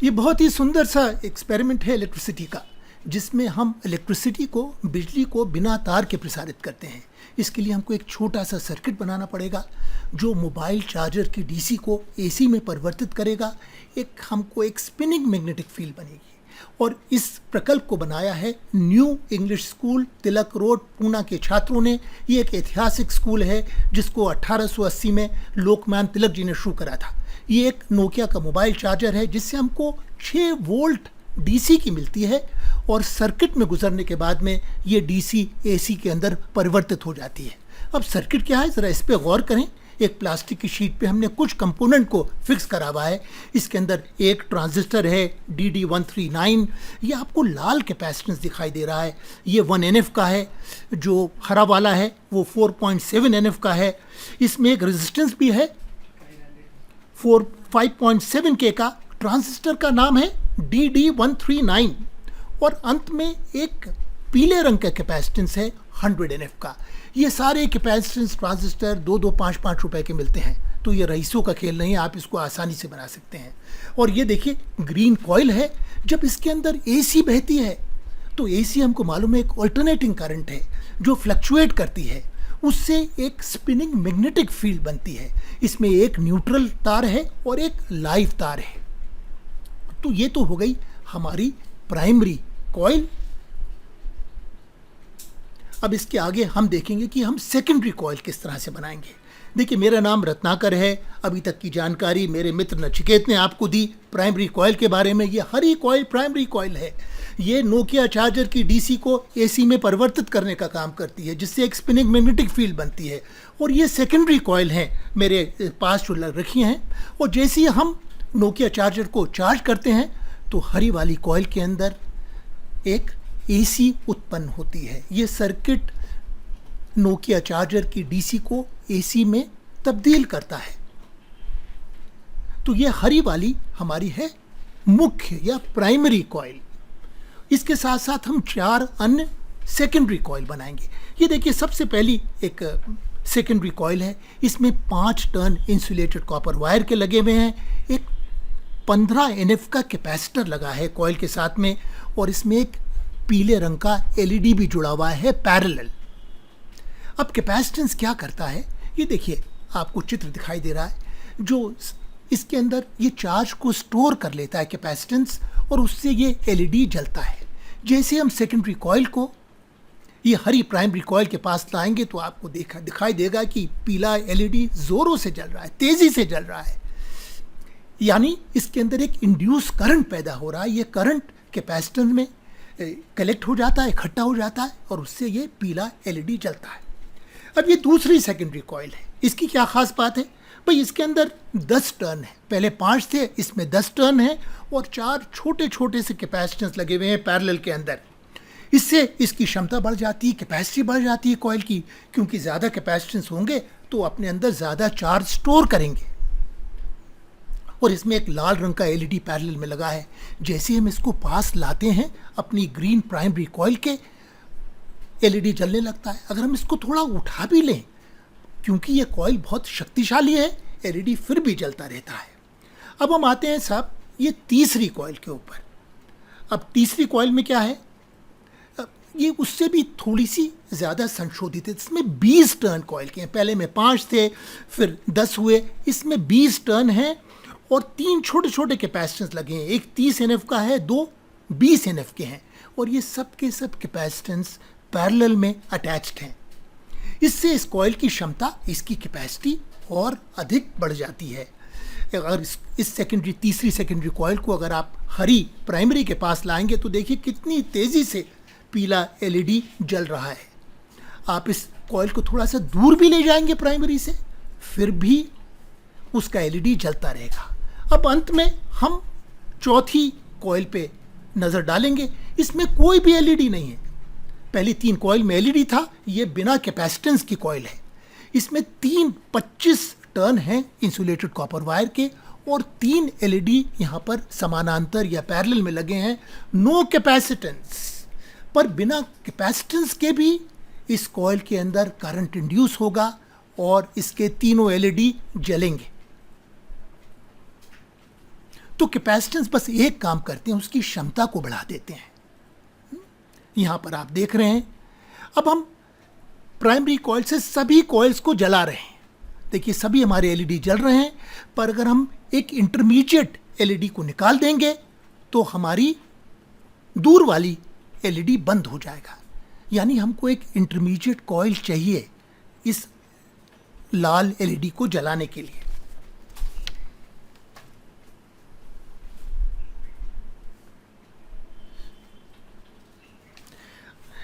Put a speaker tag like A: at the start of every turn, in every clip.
A: ये बहुत ही सुंदर सा एक्सपेरिमेंट है इलेक्ट्रिसिटी का, जिसमें हम इलेक्ट्रिसिटी को, बिजली को बिना तार के प्रसारित करते हैं। इसके लिए हमको एक छोटा सा सर्किट बनाना पड़ेगा जो मोबाइल चार्जर की डीसी को एसी में परिवर्तित करेगा। हमको एक स्पिनिंग मैग्नेटिक फील्ड बनेगी, और इस प्रकल्प को बनाया है न्यू इंग्लिश स्कूल, तिलक रोड, पूना के छात्रों ने। ये एक ऐतिहासिक स्कूल है जिसको 1880 में लोकमान्य तिलक जी ने शुरू करा था। ये एक नोकिया का मोबाइल चार्जर है जिससे हमको 6 वोल्ट डीसी की मिलती है, और सर्किट में गुजरने के बाद में ये डीसी एसी के अंदर परिवर्तित हो जाती है। अब सर्किट क्या है, ज़रा इस पर गौर करें। एक प्लास्टिक की शीट पे हमने कुछ कंपोनेंट को फिक्स करा हुआ है। इसके अंदर एक ट्रांजिस्टर है DD139। ये आपको लाल कैपेसिटेंस दिखाई दे रहा है, ये 1 NF का है। जो हरा वाला है वो 4.7 NF का है। इसमें एक रेजिस्टेंस भी है 5.7 K का। ट्रांजिस्टर का नाम है DD139, और अंत में एक पीले रंग का कैपेसिटेंस है 100 NF का। ये सारे कैपेसिटेंस ट्रांजिस्टर 2-2, 5-5 रुपए के मिलते हैं, तो ये रईसों का खेल नहीं है, आप इसको आसानी से बना सकते हैं। और ये देखिए ग्रीन कॉइल है। जब इसके अंदर एसी बहती है तो एसी हमको मालूम है एक अल्टरनेटिंग करंट है जो फ्लक्चुएट करती है, उससे एक स्पिनिंग मैग्नेटिक फील्ड बनती है। इसमें एक न्यूट्रल तार है और एक लाइव तार है। तो ये तो हो गई हमारी प्राइमरी कॉइल। अब इसके आगे हम देखेंगे कि हम सेकेंडरी कॉइल किस तरह से बनाएंगे। देखिए, मेरा नाम रत्नाकर है। अभी तक की जानकारी मेरे मित्र नचिकेत ने आपको दी प्राइमरी कॉइल के बारे में। ये हरी कॉइल प्राइमरी कॉइल है। ये नोकिया चार्जर की डीसी को एसी में परिवर्तित करने का काम करती है, जिससे एक स्पिनिंग मैग्नेटिक फील्ड बनती है। और ये सेकेंडरी कॉइल हैं मेरे पास जो लग रखी हैं। और जैसे ही हम नोकिया चार्जर को चार्ज करते हैं तो हरी वाली कॉइल के अंदर एक एसी उत्पन्न होती है। ये सर्किट नोकिया चार्जर की डीसी को एसी में तब्दील करता है। तो ये हरी वाली हमारी है मुख्य या प्राइमरी कॉइल। इसके साथ साथ हम 4 अन्य सेकेंडरी कॉइल बनाएंगे। ये देखिए, सबसे पहली एक सेकेंडरी कॉइल है। इसमें 5 टर्न इंसुलेटेड कॉपर वायर के लगे हुए हैं। एक 15 NF का कैपेसिटर लगा है कॉइल के साथ में, और इसमें एक पीले रंग का LED भी जुड़ा हुआ है पैरेलल। अब कैपेसिटेंस क्या करता है, ये देखिए आपको चित्र दिखाई दे रहा है। जो इसके अंदर ये चार्ज को स्टोर कर लेता है कैपेसिटेंस, और उससे ये LED जलता है। जैसे हम सेकेंडरी कॉइल को ये हरी प्राइमरी कॉइल के पास लाएंगे तो आपको दिखाई देगा कि पीला LED जोरों से जल रहा है, तेजी से जल रहा है। यानी इसके अंदर एक इंड्यूस करंट पैदा हो रहा है। ये करंट कैपेसिटर में कलेक्ट हो जाता है, इकट्ठा हो जाता है, और उससे ये पीला LED जलता है। अब ये दूसरी सेकेंडरी कॉइल है। इसकी क्या खास बात है भाई, इसके अंदर 10 टर्न है। पहले 5 थे, इसमें 10 टर्न है, और 4 छोटे छोटे से कैपेसिटेंस लगे हुए हैं पैरेलल के अंदर। इससे इसकी क्षमता बढ़ जाती है, कैपेसिटी बढ़ जाती है कॉइल की, क्योंकि ज़्यादा कैपेसिटेंस होंगे तो अपने अंदर ज़्यादा चार्ज स्टोर करेंगे। और इसमें एक लाल रंग का LED पैरेलल में लगा है। जैसे हम इसको पास लाते हैं अपनी ग्रीन प्राइमरी कॉइल के, LED जलने लगता है। अगर हम इसको थोड़ा उठा भी लें, क्योंकि ये कॉइल बहुत शक्तिशाली है, LED फिर भी जलता रहता है। अब हम आते हैं साहब ये तीसरी कॉइल के ऊपर। अब तीसरी कॉइल में क्या है, ये उससे भी थोड़ी सी ज़्यादा संशोधित है। इसमें 20 टर्न कॉइल के हैं। पहले में 5 थे, फिर 10 हुए। इसमें 20 टर्न हैं, और 3 छोटे छोटे कैपेसिटेंस लगे हैं। एक 30 NF का है, 2 20 NF के हैं, और ये सब के सब कैपेसिटेंस पैरेलल में अटैच्ड हैं। इससे इस कॉइल की क्षमता, इसकी कैपेसिटी और अधिक बढ़ जाती है। अगर इस तीसरी सेकेंडरी कॉइल को अगर आप हरी प्राइमरी के पास लाएंगे तो देखिए कितनी तेज़ी से पीला LED जल रहा है। आप इस कॉइल को थोड़ा सा दूर भी ले जाएंगे प्राइमरी से, फिर भी उसका LED जलता रहेगा। अब अंत में हम चौथी कॉइल पे नज़र डालेंगे। इसमें कोई भी LED नहीं है। पहली 3 कॉइल में LED था, ये बिना कैपेसिटेंस की कॉइल है। इसमें 25 टर्न हैं इंसुलेटेड कॉपर वायर के, और 3 LED यहाँ पर समानांतर या पैरेलल में लगे हैं। नो कैपेसिटेंस, पर बिना कैपेसिटेंस के भी इस कॉइल के अंदर करंट इंड्यूस होगा, और इसके तीनों LED जलेंगे। तो कैपेसिटेंस बस एक काम करते हैं, उसकी क्षमता को बढ़ा देते हैं। यहां पर आप देख रहे हैं, अब हम प्राइमरी कॉइल से सभी कॉइल्स को जला रहे हैं। देखिए सभी हमारे एलईडी जल रहे हैं, पर अगर हम एक इंटरमीडिएट एलईडी को निकाल देंगे तो हमारी दूर वाली एलईडी बंद हो जाएगा। यानी हमको एक इंटरमीडिएट कॉइल चाहिए इस लाल एलईडी को जलाने के लिए।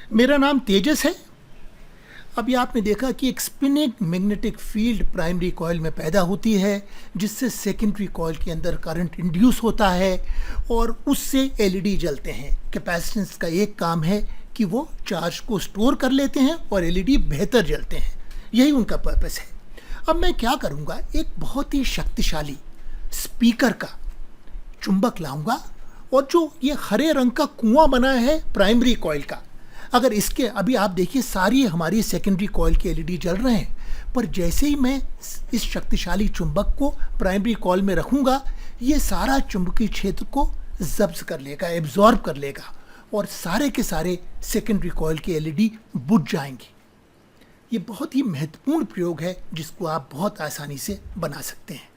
A: मेरा नाम तेजस है। अभी आपने देखा कि एक spinning magnetic field primary coil में पैदा होती है, जिससे सेकेंडरी कॉइल के अंदर करंट इंड्यूस होता है और उससे एलईडी जलते हैं। कैपेसिटेंस का एक काम है कि वो चार्ज को स्टोर कर लेते हैं और एलईडी बेहतर जलते हैं, यही उनका पर्पस है। अब मैं क्या करूँगा, एक बहुत ही शक्तिशाली स्पीकर का चुंबक लाऊंगा और जो ये हरे रंग का कुआं बना है प्राइमरी कॉइल का, अगर इसके अभी आप देखिए सारी हमारी सेकेंडरी कॉइल के एलईडी जल रहे हैं, पर जैसे ही मैं इस शक्तिशाली चुंबक को प्राइमरी कॉइल में रखूंगा, ये सारा चुंबकीय क्षेत्र को जब्त कर लेगा, एब्जॉर्ब कर लेगा और सारे के सारे सेकेंडरी कॉइल के एलईडी बुझ जाएंगे। ये बहुत ही महत्वपूर्ण प्रयोग है जिसको आप बहुत आसानी से बना सकते हैं।